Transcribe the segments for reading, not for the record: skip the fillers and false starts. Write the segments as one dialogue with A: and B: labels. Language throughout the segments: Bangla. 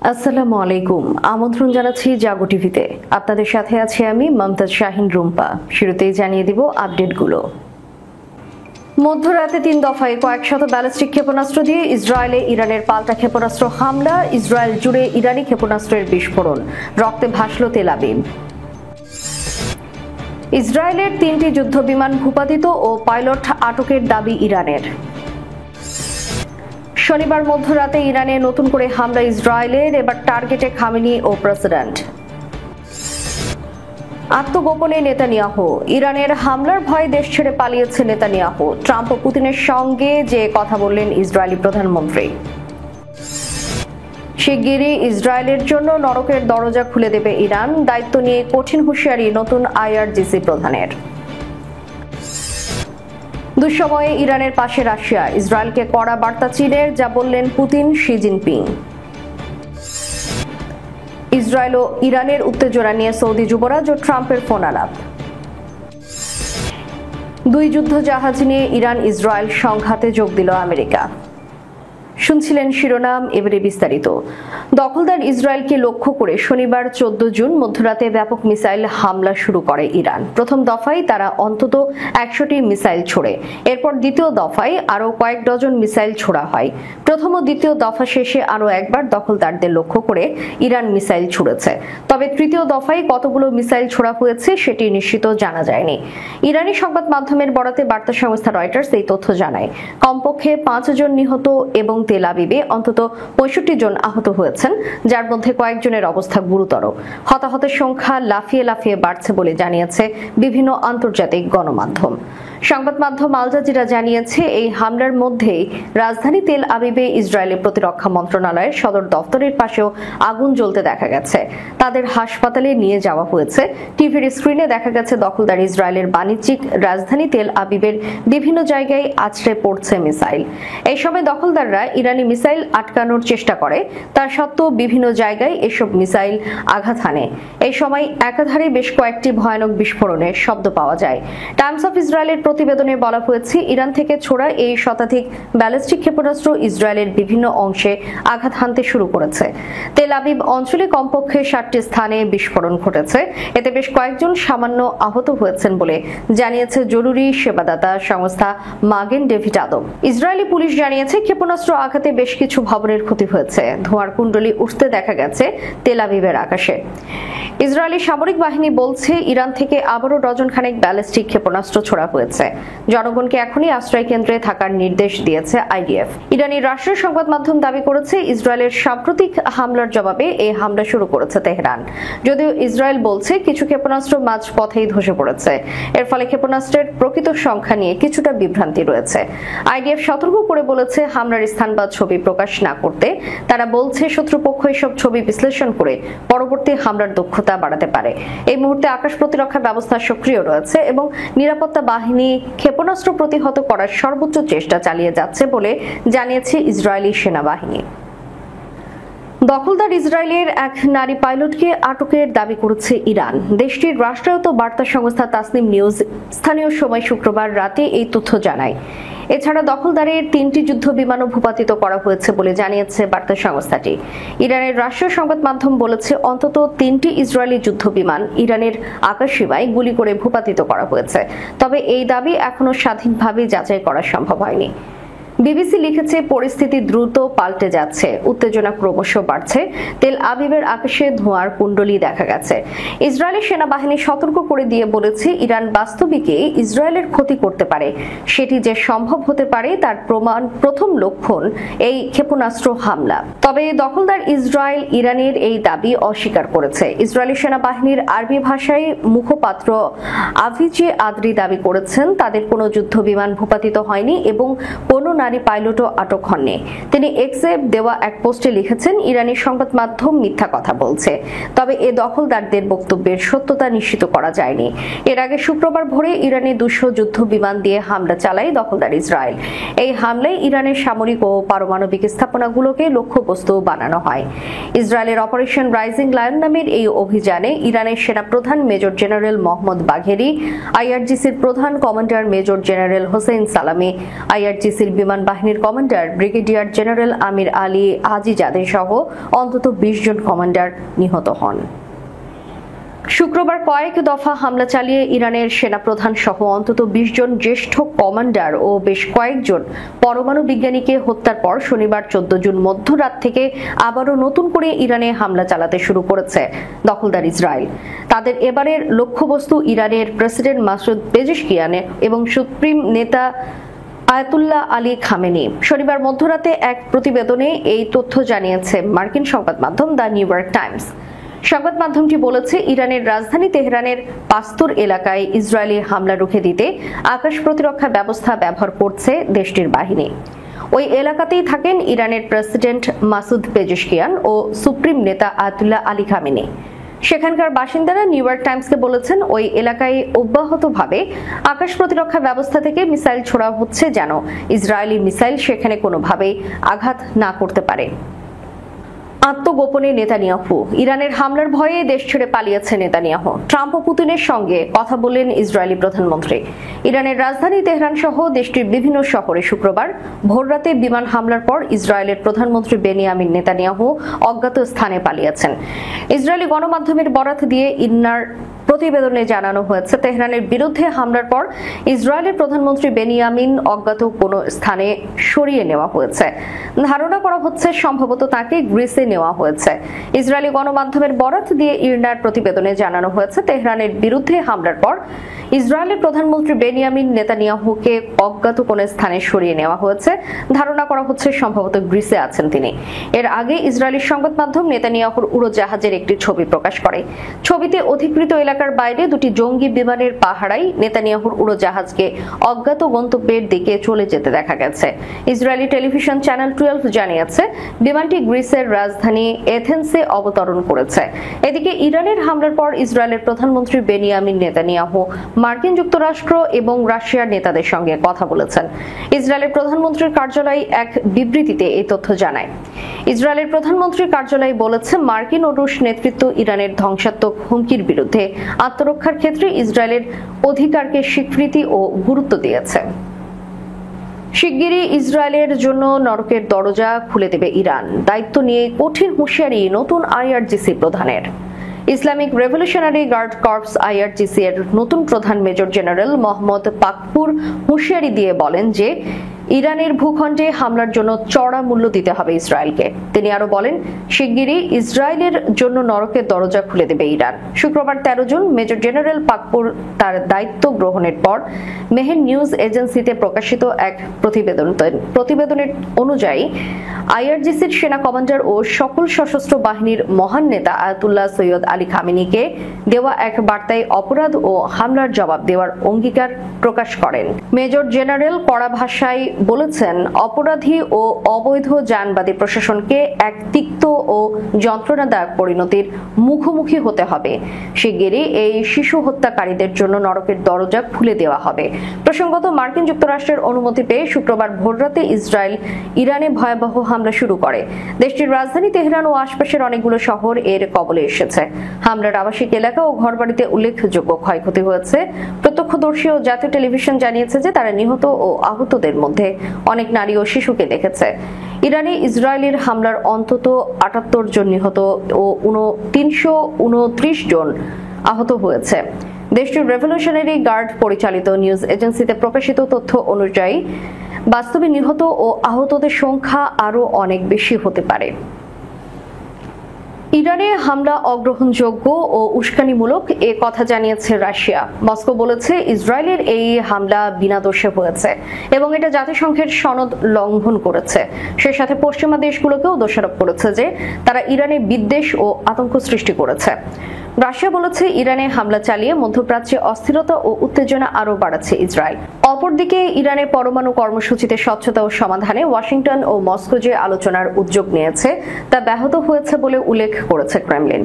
A: আসসালামু আলাইকুম। আমন্ত্রণ জানাচ্ছি জাগো টিভিতে। আপনাদের সাথে আছি আমি মমতাজ শাহিন রুম্পা। শুরুতেই জানিয়ে দিব আপডেটগুলো। মধ্যরাতে 3 দফায় কয়েকশত ব্যালিস্টিক ক্ষেপণাস্ত্র দিয়ে ইসরায়েলে ইরানের পাল্টা ক্ষেপণাস্ত্র হামলা, ইসরায়েল জুড়ে ইরানি ক্ষেপণাস্ত্রের বিস্ফোরণ, রক্তে ভাসল তেল আবিব। ইসরায়েলের 3টি যুদ্ধবিমান ভূপাতিত ও পাইলট আটকের দাবি ইরানের। শনিবার মধ্যরাতে ইরানে নতুন করে হামলা ইসরায়েলের, এবার টার্গেটে খামেনি ও প্রেসিডেন্ট। আত্মগোপনে নেতানিয়াহু, ইরানের হামলার ভয়ে দেশ ছেড়ে পালিয়েছে নেতানিয়াহু। ট্রাম্প ও পুতিনের সঙ্গে যে কথা বললেন ইসরায়েলি প্রধানমন্ত্রী। শিগগিরই ইসরায়েলের জন্য নরকের দরজা খুলে দেবে ইরান, দায়িত্ব নিয়ে কঠিন হুঁশিয়ারি নতুন আইআরজিসি প্রধানের। দুঃসময়ে ইরানের পাশে রাশিয়া, ইসরায়েলকে কড়া বার্তা চীনের, যা বললেন পুতিন শি জিনপিং। ইসরায়েল ও ইরানের উত্তেজনা নিয়ে সৌদি যুবরাজ ও ট্রাম্পের ফোন আলাপ। 2 যুদ্ধ জাহাজ নিয়ে ইরান ইসরায়েল সংঘাতে যোগ দিল আমেরিকা। শুনছিলেন শিরোনাম, এবারে বিস্তারিত। দখলদার ইসরায়েলকে লক্ষ্য করে শনিবার 14 জুন মধ্যরাতে ব্যাপক মিসাইল হামলা শুরু করে ইরান। প্রথম দফায় তারা অন্তত 100টি মিসাইল ছোড়ে। এরপর দ্বিতীয় দফায় আরও কয়েক ডজন মিসাইল ছোড়া হয়। প্রথম ও দ্বিতীয় দফা শেষে আরও একবার দখলদারদের লক্ষ্য করে ইরান মিসাইল ছুড়েছে। তবে তৃতীয় দফায় কতগুলো মিসাইল ছোড়া হয়েছে সেটি নিশ্চিত জানা যায়নি। ইরানি সংবাদ মাধ্যমের বরাতে বার্তা সংস্থা রয়টার্স এই তথ্য জানায়। কমপক্ষে 5 জন নিহত এবং তেল আবিবে অন্তত 65 জন আহত হয়েছেন, যার মধ্যে কয়েকজনের অবস্থা গুরুতর। হতাহতের সংখ্যা লাফিয়ে লাফিয়ে বাড়ছে বলে জানিয়েছে বিভিন্ন আন্তর্জাতিক গণমাধ্যম। সংবাদ মাধ্যম আল জাজিরা জানিয়েছে, এই হামলার মধ্যেই রাজধানী তেল আবিবে ইসরায়েলের প্রতিরক্ষা মন্ত্রণালয়ের সদর দফতরের পাশেও আগুন জ্বলতে দেখা গেছে। তাদের হাসপাতালে নিয়ে যাওয়া হয়েছে। টিভির স্ক্রিনে দেখা গেছে দখলদার ইসরায়েলের বাণিজ্যিক রাজধানী তেল আবিবের বিভিন্ন জায়গায় আছড়ে পড়ছে মিসাইল। এই সময় দখলদাররা ইরানি মিসাইল আটকানোর চেষ্টা করে, তার সত্ত্বেও বিভিন্ন জায়গায় এসব মিসাইল আঘাত হানে। এই সময় একাধারে বেশ কয়েকটি ভয়ানক বিস্ফোরণের শব্দ পাওয়া যায়। টাইমস অফ ইসরায়েলের প্রতিবেদনে বলা হয়েছে, ইরান থেকে ছোড়া এই শতাধিক ব্যালিস্টিক ক্ষেপণাস্ত্র ইসরায়েলের বিভিন্ন অংশে আঘাত হানতে শুরু করেছে। তেল আবিব অঞ্চলে কমপক্ষে 60টি স্থানে বিস্ফোরণ ঘটেছে। এতে বেশ কয়েকজন সামান্য আহত হয়েছেন বলে জানিয়েছে জরুরি সেবাদাতা সংস্থা মাগেন ডেভিড আদম। ইসরায়েলি পুলিশ জানিয়েছে, ক্ষেপণাস্ত্র আঘাতে বেশ কিছু ভবনের ক্ষতি হয়েছে। ধোঁয়ার কুণ্ডলী উঠতে দেখা গেছে তেল আবিবের আকাশে। ইসরায়েলি সামরিক বাহিনী বলছে, ইরান থেকে আবারও ডজন খানেক ব্যালিস্টিক ক্ষেপণাস্ত্র ছোড়া হয়েছে। জনগণকে এখনই আশ্রয় কেন্দ্রে থাকার নির্দেশ দিয়েছে আইডিএফ। ইরানি রাষ্ট্রীয় সংবাদ মাধ্যম দাবি করেছে, ইসরায়েলের সাম্প্রতিক হামলার জবাবে এই হামলা শুরু করেছে তেহরান। যদিও ইসরায়েল বলছে, কিছু ক্ষেপণাস্ত্র মাঝ পথেই ধসে পড়েছে। এর ফলে ক্ষেপণাস্ত্রের প্রকৃত সংখ্যা নিয়ে কিছুটা বিভ্রান্তি রয়েছে। আইডিএফ সতর্ক করে বলেছে, হামলার স্থান বা ছবি প্রকাশ না করতে। তারা বলছে, শত্রুপক্ষ এসব ছবি বিশ্লেষণ করে পরবর্তী হামলার দক্ষতা বাড়াতে পারে। এই মুহূর্তে আকাশ প্রতিরক্ষা ব্যবস্থা সক্রিয় রয়েছে এবং নিরাপত্তা বাহিনী ক্ষেপণাস্ত্র প্রতিহত করার সর্বোচ্চ চেষ্টা চালিয়ে যাচ্ছে বলে জানিয়েছে ইসরায়েলি সেনাবাহিনী। দখলদার ইসরায়েলের এক নারী পাইলটকে আটকের দাবি করেছে ইরান। দেশটির রাষ্ট্রায়ত্ত বার্তা সংস্থা তাসনিম নিউজ স্থানীয় সময় শুক্রবার রাতে এই তথ্য জানায়। এছাড়া দখলদারের 3টি যুদ্ধ বিমানও ভূপাতিত করা হয়েছে বলে জানিয়েছে বার্তা সংস্থাটি। ইরানের রাষ্ট্রীয় সংবাদ মাধ্যম বলেছে, অন্তত 3টি ইসরায়েলি যুদ্ধ বিমান ইরানের আকাশসীমায় গুলি করে ভূপাতিত করা হয়েছে। তবে এই দাবি এখনো স্বাধীনভাবে যাচাই করা সম্ভব হয়নি। বিবিসি লিখেছে, পরিস্থিতি দ্রুত পাল্টে যাচ্ছে, উত্তেজনা ক্রমশ বাড়ছে। তেল আবিবের আকাশে ধোঁয়ার কুণ্ডলী দেখা গেছে। ইসরায়েলি সেনাবাহিনী সতর্ক করে দিয়ে বলেছে, ইরান বাস্তবিকই ইসরায়েলের ক্ষতি করতে পারে। সেটি যে সম্ভব হতে পারে তার প্রথম লক্ষণ এই ক্ষেপণাস্ত্র হামলা। তবে দখলদার ইসরায়েল ইরানের এই দাবি অস্বীকার করেছে। ইসরায়েলি সেনাবাহিনীর আরবি ভাষায় মুখপাত্র আভিজি আদরি দাবি করেছেন, তাদের কোনো যুদ্ধ বিমান ভূপাতিত হয়নি এবং কোনো নারী পাইলটও আটক হননি। তিনি এক্সে দেওয়া এক পোস্টে লিখেছেন, ইরানি সংবাদ মাধ্যম মিথ্যা কথা বলছে। তবে এ দখলদারদের বক্তব্যের সত্যতা নিশ্চিত করা যায়নি। এর আগে শুক্রবার ভোরে ইরানি 200 যুদ্ধ বিমান দিয়ে হামলা চালায় দখলদার ইসরায়েল। এই হামলায় ইরানের সামরিক ও পারমাণবিক স্থাপনাগুলোকে লক্ষ্যবস্তু বানানো হয়। ইসরায়েলের অপারেশন রাইজিং লায়ন নামের এই অভিযানে ইরানের সেনাপ্রধান মেজর জেনারেল মোহাম্মদ বাঘেরি, আইআরজিসির প্রধান কমান্ডার মেজর জেনারেল হোসেন সালামি, আইআরজিসির বিমান বিমান বাহিনীর কমান্ডার ব্রিগেডিয়ার জেনারেল আমির আলী আজিজাদে সহ অন্তত 20 জন কমান্ডার নিহত হন। শুক্রবার কয়েক দফা হামলা চালিয়ে ইরানের সেনাপ্রধান সহ অন্তত 20 জন জ্যেষ্ঠ কমান্ডার ও বেশ কয়েকজন পরমাণু বিজ্ঞানীকে হত্যার পর শনিবার 14 জুন মধ্যরাত থেকে আবারও নতুন করে ইরানে হামলা চালাতে শুরু করেছে দখলদার ইসরায়েল। তাদের এবারের লক্ষ্যবস্তু ইরানের প্রেসিডেন্ট মাসুদ পেজেশকিয়ান এবং সুপ্রিম নেতা আয়াতুল্লাহ আলী খামেনি। শনিবার মধ্যরাতে এক প্রতিবেদনে এই তথ্য জানিয়েছে মার্কিন সংবাদ মাধ্যম দ্য নিউ ইয়র্ক টাইমস। সংবাদ মাধ্যমটি বলেছে, ইরানের রাজধানী তেহরানের পাস্তুর এলাকায় ইসরায়েলি হামলা রুখে দিতে আকাশ প্রতিরক্ষা ব্যবস্থা ব্যবহার করছে দেশটির বাহিনী। ওই এলাকাতেই থাকেন ইরানের প্রেসিডেন্ট মাসুদ পেজেশকিয়ান ও সুপ্রিম নেতা আয়াতুল্লাহ আলী খামেনি। সেখানকার বাসিন্দারা নিউ ইয়র্ক টাইমসকে বলেছেন, ওই এলাকায় অব্যাহতভাবে আকাশ প্রতিরক্ষা ব্যবস্থা থেকে মিসাইল ছোড়া হচ্ছে যেন ইসরায়েলি মিসাইল সেখানে কোনোভাবেই আঘাত না করতে পারে। আত্মগোপনে নেতানিয়াহু। ইরানের হামলার ভয়ে দেশ ছেড়ে পালিয়েছে নেতানিয়াহু। ট্রাম্প ও পুতিনের সঙ্গে কথা বললেন ইসরায়েলি প্রধানমন্ত্রী। ইরানের রাজধানী তেহরান সহ দেশটির বিভিন্ন শহরে শুক্রবার ভোররাতে বিমান হামলার পর ইসরায়েলের প্রধানমন্ত্রী বেনিয়ামিন নেতানিয়াহু অজ্ঞাত স্থানে পালিয়েছেন। ইসরায়েলি গণমাধ্যমের বরাত দিয়ে ইন্নার প্রতিবেদনে জানানো হয়েছে, তেহরানের বিরুদ্ধে হামলার পর ইসরায়েলের প্রধানমন্ত্রী বেনিয়ামিন অজ্ঞাত কোনো স্থানে সরিয়ে নেওয়া হয়েছে। ধারণা করা হচ্ছে সম্ভবত তাকে গ্রিসে নেওয়া হয়েছে। ইসরায়েলি গণমাধ্যমের বরাত দিয়ে ইরনার প্রতিবেদনে জানানো হয়েছে, তেহরানের বিরুদ্ধে হামলার পর ইসরায়েলের প্রধানমন্ত্রী বেনিয়ামিন নেতানিয়াহুকে অজ্ঞাত কোনো স্থানে সরিয়ে নেওয়া হয়েছে। ধারণা করা হচ্ছে সম্ভবত গ্রিসে আছেন তিনি। এর আগে ইসরায়েলি সংবাদ মাধ্যম নেতানিয়াহুর উড়োজাহাজের একটি ছবি প্রকাশ করে। ছবিতে অধিকৃত এলাকার বাইরে দুটি জঙ্গি বিমানের পাহারায় নেতানিয়াহুর উড়োজাহাজকে অজ্ঞাত গন্তব্যের দিকে চলে যেতে দেখা গেছে। ইসরায়েলি টেলিভিশন চ্যানেল 12 জানিয়েছে, বিমানটি গ্রিসের রাজধানী এথেন্সে অবতরণ করেছে। এদিকে ইরানের হামলার পর ইসরায়েলের প্রধানমন্ত্রী বেনিয়ামিন নেতানিয়াহু মার্কিন যুক্তরাষ্ট্র এবং রাশিয়ার নেতাদের সঙ্গে কথা বলেছেন। ইসরায়েলের প্রধানমন্ত্রীর কার্যালয় এক বিবৃতিতে এই তথ্য জানায়। ইসরায়েলের প্রধানমন্ত্রীর কার্যালয় বলেছে, মার্কিন ও রুশ নেতৃত্ব ইরানের ধ্বংসাত্মক হুমকির বিরুদ্ধে আত্মরক্ষার ক্ষেত্রে ইসরায়েলের অধিকারকে স্বীকৃতি ও গুরুত্ব দিয়েছে। শিগগিরই ইসরায়েলের জন্য নরকের দরজা খুলে দেবে ইরান, দায়িত্ব নিয়ে কঠিন হুঁশিয়ারি নতুন আইআরজিসি প্রধানের। Islamic Revolutionary Guard Corps IRGC এর নতুন প্রধান মেজর জেনারেল মোহাম্মদ পাকপুর হুঁশিয়ারি দিয়ে বলেন যে ইরানের ভূখণ্ডে হামলার জন্য চড়া মূল্য দিতে হবে ইসরায়েলকে। তিনি আরো বলেন, শিগগিরই ইসরায়েলের জন্য নরকের দরজা খুলে দেবে ইরান। শুক্রবার 13 জুন মেজর জেনারেল পাকপুর তার দায়িত্ব গ্রহণের পর মেহের নিউজ এজেন্সিতে প্রকাশিত এক প্রতিবেদনের অনুযায়ী আইআরজিসির সেনা কমান্ডার ও সকল সশস্ত্র বাহিনীর মহান নেতা আয়াতুল্লাহ সৈয়দ আলী খামেনিকে দেওয়া এক বার্তায় অপরাধ ও হামলার জবাব দেওয়ার অঙ্গীকার প্রকাশ করেন। মেজর জেনারেল কড়া ভাষায় বলেছেন, অপরাধী ও অবৈধ জানবাদী প্রশাসনকে এক তিক্ত ও যন্ত্রণাদায়ক পরিণতির মুখোমুখি হতে হবে। শিগগিরই এই শিশু হত্যাকারীদের জন্য নরকের দরজা খুলে দেওয়া হবে। প্রসঙ্গত, মার্কিন যুক্তরাষ্ট্রের অনুমতি পেয়ে শুক্রবার ভোররাতে ইসরায়েল ইরানে ভয়াবহ হামলা শুরু করে। দেশটির রাজধানী তেহরান ও আশপাশের অনেকগুলো শহর এর কবলে এসেছে। হামলার আবাসিক এলাকা ও ঘরবাড়িতে উল্লেখযোগ্য ক্ষয়ক্ষতি হয়েছে। প্রত্যক্ষদর্শী ও জাতীয় টেলিভিশন জানিয়েছে যে তারা নিহত ও আহতদের মধ্যে অনেক নারী ও শিশুকে দেখেছে। ইরানে ইসরায়েলের হামলার অন্তত 78 জন নিহত ও 329 জন আহত হয়েছে। দেশটির রেভলিউশনারি গার্ড পরিচালিত নিউজ এজেন্সিতে প্রকাশিত তথ্য অনুযায়ী বাস্তবে নিহত ও আহতদের সংখ্যা আরও অনেক বেশি হতে পারে। ইরানে হামলা অগ্রহণযোগ্য ও উস্কানিমূলক এ কথা জানিয়েছে রাশিয়া। মস্কো বলেছে, ইসরায়েলের এই হামলা বিনা দোষে হয়েছে এবং এটা জাতিসংঘের সনদ লঙ্ঘন করেছে। সে সাথে পশ্চিমা দেশগুলোকেও দোষারোপ করেছে যে তারা ইরানে বিদ্বেষ ও আতঙ্ক সৃষ্টি করেছে। রাশিয়া বলেছে, ইরানে হামলা চালিয়ে মধ্যপ্রাচ্যে অস্থিরতা ও উত্তেজনা আরও বাড়াচ্ছে ইসরায়েল। অপরদিকে ইরানের পরমাণু কর্মসূচিতে স্বচ্ছতা ও সমাধানে ওয়াশিংটন ও মস্কো যে আলোচনার উদ্যোগ নিয়েছে তা ব্যাহত হয়েছে বলে উল্লেখ করেছে ক্রেমলিন।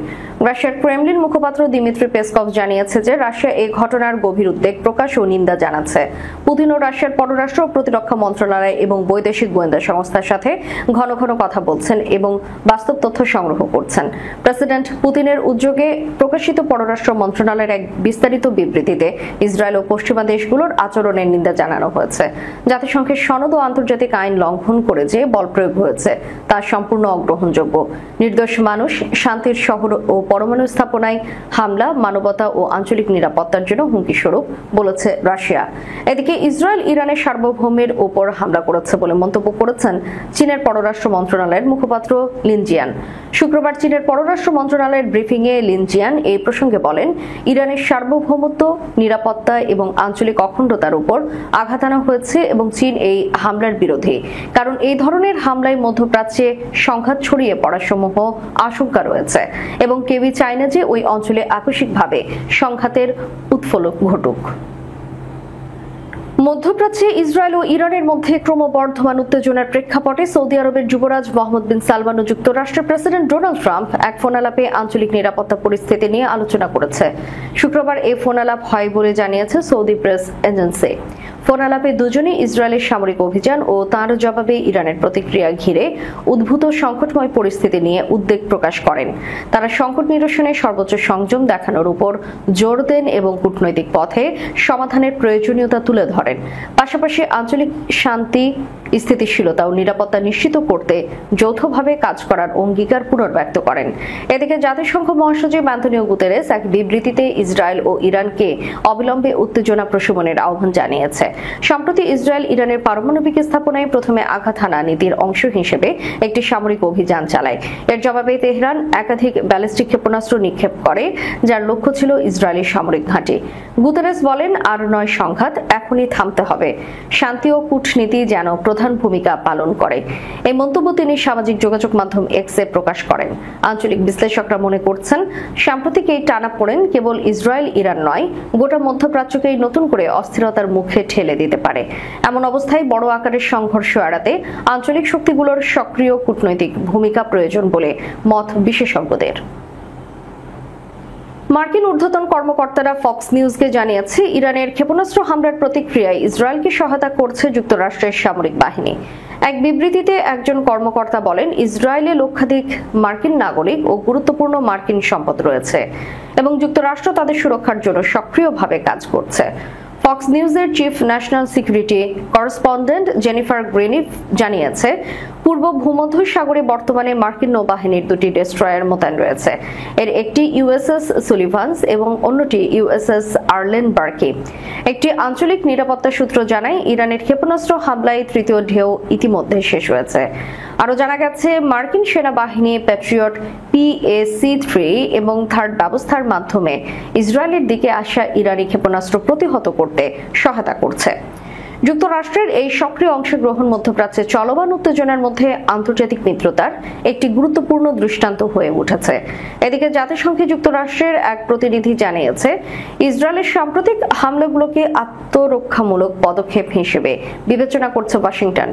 A: রাশিয়ার ক্রেমলিন মুখপাত্র দিমিত্রি পেসকভ জানিয়েছে যে রাশিয়া এই ঘটনার গভীর উদ্বেগ প্রকাশ ও নিন্দা জানাচ্ছে। পুতিন ও রাশিয়ার পররাষ্ট্র ও প্রতিরক্ষা মন্ত্রণালয় এবং বৈদেশিক গোয়েন্দা সংস্থার সাথে ঘন ঘন কথা বলছেন এবং বাস্তব তথ্য সংগ্রহ করছেন। প্রেসিডেন্ট পুতিনের উদ্যোগে প্রকাশিত পররাষ্ট্র মন্ত্রণালয়ের এক বিস্তারিত বিবৃতিতে ইসরায়েল ও পশ্চিমা দেশগুলোর আচরণের নিন্দা জানানো হয়েছে। জাতিসংঘের সনদ ও আন্তর্জাতিক আইন লঙ্ঘন করে যে বল প্রয়োগ হয়েছে তা সম্পূর্ণ অগ্রহণযোগ্য। নির্দোষ মানুষ, শান্তির শহর ও পরমাণু স্থাপনায় হামলা মানবতা ও আঞ্চলিক নিরাপত্তার জন্য হুমকি স্বরূপ বলেছে রাশিয়া। এদিকে ইসরায়েল ইরানের সার্বভৌমের উপর হামলা করেছে বলে মন্তব্য করেছেন চীনের পররাষ্ট্র মন্ত্রণালয়ের মুখপাত্র লিন জিয়ান। শুক্রবার চীনের পররাষ্ট্র মন্ত্রণালয়ের ব্রিফিংয়ে লিন জিয়ান এই প্রসঙ্গে বলেন, ইরানের সার্বভৌমত্ব, নিরাপত্তা এবং আঞ্চলিক অখণ্ডতার উপর আঘাত আনা হয়েছে এবং চীন এই হামলার বিরোধী, কারণ এই ধরনের হামলায় মধ্যপ্রাচ্যে সংঘাত ছড়িয়ে পড়ার সমূহ আশঙ্কা রয়েছে এবং কেউই চায় না যে ওই অঞ্চলে আকস্মিকভাবে সংঘাতের উৎফুল্ল ঘটুক। মধ্যপ্রাচ্যে ইসরায়েল ও ইরানের মধ্যে ক্রমবর্ধমান উত্তেজনার প্রেক্ষাপটে সৌদি আরবের যুবরাজ মোহাম্মদ বিন সালমান ও যুক্তরাষ্ট্রের প্রেসিডেন্ট ডোনাল্ড ট্রাম্প এক ফোন আলাপে আঞ্চলিক নিরাপত্তা পরিস্থিতি নিয়ে আলোচনা করেছে। শুক্রবার এই ফোন আলাপ হয় বলে জানিয়েছে সৌদি প্রেস এজেন্সি। ফোন আলাপে দুজনেই ইসরায়েলের সামরিক অভিযান ও তার জবাবে ইরানের প্রতিক্রিয়া ঘিরে উদ্ভূত সংকটময় পরিস্থিতি নিয়ে উদ্বেগ প্রকাশ করেন। তারা সংকট নিরসনে সর্বোচ্চ সংযম দেখানোর উপর জোর দেন এবং কূটনৈতিক পথে সমাধানের প্রয়োজনীয়তা তুলে ধরেন। পাশাপাশি আঞ্চলিক শান্তি, স্থিতিশীলতা ও নিরাপত্তা নিশ্চিত করতে যৌথভাবে কাজ করার অঙ্গীকার পুনর্ব্যক্ত করেন। এদিকে জাতিসংঘ মহাসচিব অ্যান্টনিও গুতেরেস এক বিবৃতিতে ইসরায়েল ও ইরানকে অবিলম্বে উত্তেজনা প্রশমনের আহ্বান জানিয়েছে। সম্প্রতি ইসরায়েল ইরানের পারমাণবিক স্থাপনায় প্রথমে আঘাত হানা নীতির অংশ হিসেবে একটি সামরিক অভিযান চালায়। এর জবাবে তেহরান একাধিক ব্যালিস্টিক ক্ষেপণাস্ত্র নিক্ষেপ করে, যার লক্ষ্য ছিল ইসরায়েলি সামরিক ঘাঁটি। গুতেরেস বলেন, আর নয় সংঘাত, এখনই থামতে হবে। শান্তি ও কূটনীতি যেন প্রধান ভূমিকা পালন করে। এই মন্তব্য তিনি সামাজিক যোগাযোগ মাধ্যম এক্সে প্রকাশ করেন। আঞ্চলিক বিশ্লেষকরা মনে করছেন, সাম্প্রতিক এই টানাপোড়েন কেবল ইসরায়েল ইরান নয়, গোটা মধ্যপ্রাচ্যকেই নতুন করে অস্থিরতার মুখে ঠেলে দিতে পারে। এমন অবস্থায় বড় আকারের সংঘর্ষ এড়াতে আঞ্চলিক শক্তিগুলোর সক্রিয় কূটনৈতিক ভূমিকা প্রয়োজন বলে মত বিশেষজ্ঞদের। মার্কিন ঊর্ধ্বতন কর্মকর্তারা ফক্স নিউজকে জানিয়েছে, ইরানের ক্ষেপণাস্ত্র হামলার প্রতিক্রিয়ায় ইসরায়েলকে সহায়তা করছে যুক্তরাষ্ট্রের সামরিক বাহিনী। এক বিবৃতিতে একজন কর্মকর্তা বলেন, ইসরায়েলে লক্ষাধিক মার্কিন নাগরিক ও গুরুত্বপূর্ণ মার্কিন সম্পদ রয়েছে এবং যুক্তরাষ্ট্র তাদের সুরক্ষার জন্য সক্রিয়ভাবে কাজ করছে। ফক্স নিউজের chief national security correspondent Jennifer Griffin জানিয়েছে, পূর্ব ভূমধ্য সাগরে বর্তমানে মার্কিন নৌবাহিনীর দুটি ডেস্ট্রয়ার মোতায়েন রয়েছে। এর একটি ইউএসএস সুলিভান্স এবং অন্যটি ইউএসএস আর্লেন বার্কি। একটি আঞ্চলিক নিরাপত্তা সূত্র জানায়, ইরানের ক্ষেপণাস্ত্র হামলায় তৃতীয় ঢেউ ইতিমধ্যে শেষ হয়েছে। আরও জানা গেছে, মার্কিন সেনাবাহিনী প্যাট্রিয়ট PAC-3 এবং থার্ড ব্যবস্থার মাধ্যমে ইসরায়েলের দিকে আসা ইরানি ক্ষেপণাস্ত্র প্রতিহত করতে সহায়তা করছে। যুক্তরাষ্ট্রের এই সক্রিয় অংশগ্রহণ মধ্যপ্রাচ্যে চলমান উত্তেজনার মধ্যে আন্তর্জাতিক মিত্রতার একটি গুরুত্বপূর্ণ দৃষ্টান্ত হয়ে উঠেছে। এদিকে জাতিসংঘে যুক্তরাষ্ট্রের এক প্রতিনিধি জানিয়েছে, ইসরায়েলের সাম্প্রতিক হামলাগুলোকে আত্মরক্ষামূলক পদক্ষেপ হিসেবে বিবেচনা করছে ওয়াশিংটন।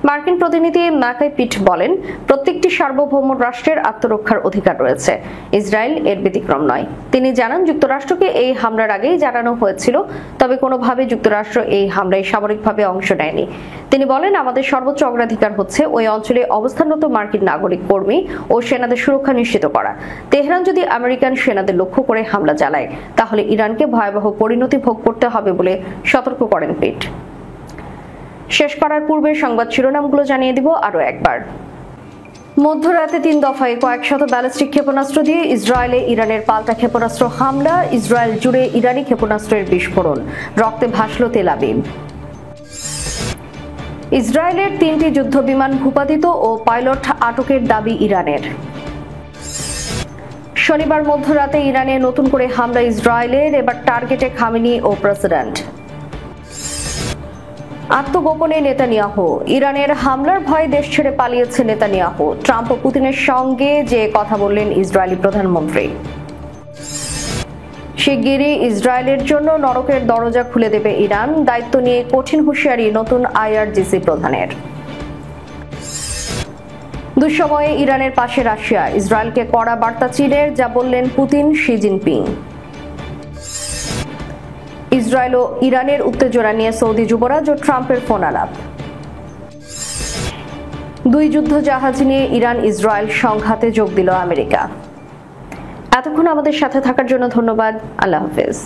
A: মার্কিন প্রতিনিধি ম্যাকাই পিট বলেন, প্রত্যেকটি সার্বভৌম রাষ্ট্রের আত্মরক্ষার অধিকার রয়েছে, ইসরায়েল এর ব্যতিক্রম নয়। তিনি জানান, যুক্তরাষ্ট্রকে এই হামলার আগেই জানানো হয়েছিল, তবে কোনোভাবে যুক্তরাষ্ট্র এই হামলায় সামরিকভাবে অংশ নেয়নি। তিনি বলেন, আমাদের সর্বোচ্চ অগ্রাধিকার হচ্ছে ওই অঞ্চলে অবস্থানরত মার্কিন নাগরিক কর্মী ও সেনাদের সুরক্ষা নিশ্চিত করা। তেহরান যদি আমেরিকান সেনাদের লক্ষ্য করে হামলা চালায়, তাহলে ইরানকে ভয়াবহ পরিণতি ভোগ করতে হবে বলে সতর্ক করেন পিট। শেষ করার পূর্বে সংবাদ শিরোনামগুলো জানিয়ে দিব আরো একবার। মধ্যরাতে 3 দফায় কয়েক শত ব্যালিস্টিক ক্ষেপণাস্ত্র দিয়ে ইসরায়েলে ইরানের পাল্টা ক্ষেপণাস্ত্র হামলা, ইসরায়েল জুড়ে ইরানি ক্ষেপণাস্ত্রের বিস্ফোরণ, রক্তে ভাসল তেল আবিব। ইসরায়েলের 3টি যুদ্ধবিমান ভূপাতিত ও পাইলট আটকের দাবি ইরানের। শনিবার মধ্যরাতে ইরানে নতুন করে হামলা ইসরায়েলের, এবার টার্গেটে খামেনি ও প্রেসিডেন্ট। আত্মগোপনে নেতানিয়াহু, ইরানের হামলার ভয়ে দেশ ছেড়ে পালিয়েছে নেতানিয়াহু। ট্রাম্প ও পুতিনের সঙ্গে যে কথা বললেন ইসরায়েলি প্রধানমন্ত্রী। শিগগিরই ইসরায়েলের জন্য নরকের দরজা খুলে দেবে ইরান, দায়িত্ব নিয়ে কঠিন হুঁশিয়ারি নতুন IRGC প্রধানের। দুঃসময়ে ইরানের পাশে রাশিয়া, ইসরায়েলকে কড়া বার্তা চীনের, যা বললেন পুতিন, শি জিনপিং। ইসরায়েল ও ইরানের উত্তেজনা নিয়ে সৌদি যুবরাজ ও ট্রাম্পের ফোন আলাপ। 2 যুদ্ধ জাহাজ নিয়ে ইরান ইসরায়েল সংঘাতে যোগ দিল আমেরিকা। এতক্ষণ আমাদের সাথে থাকার জন্য ধন্যবাদ। আল্লাহ হাফেজ।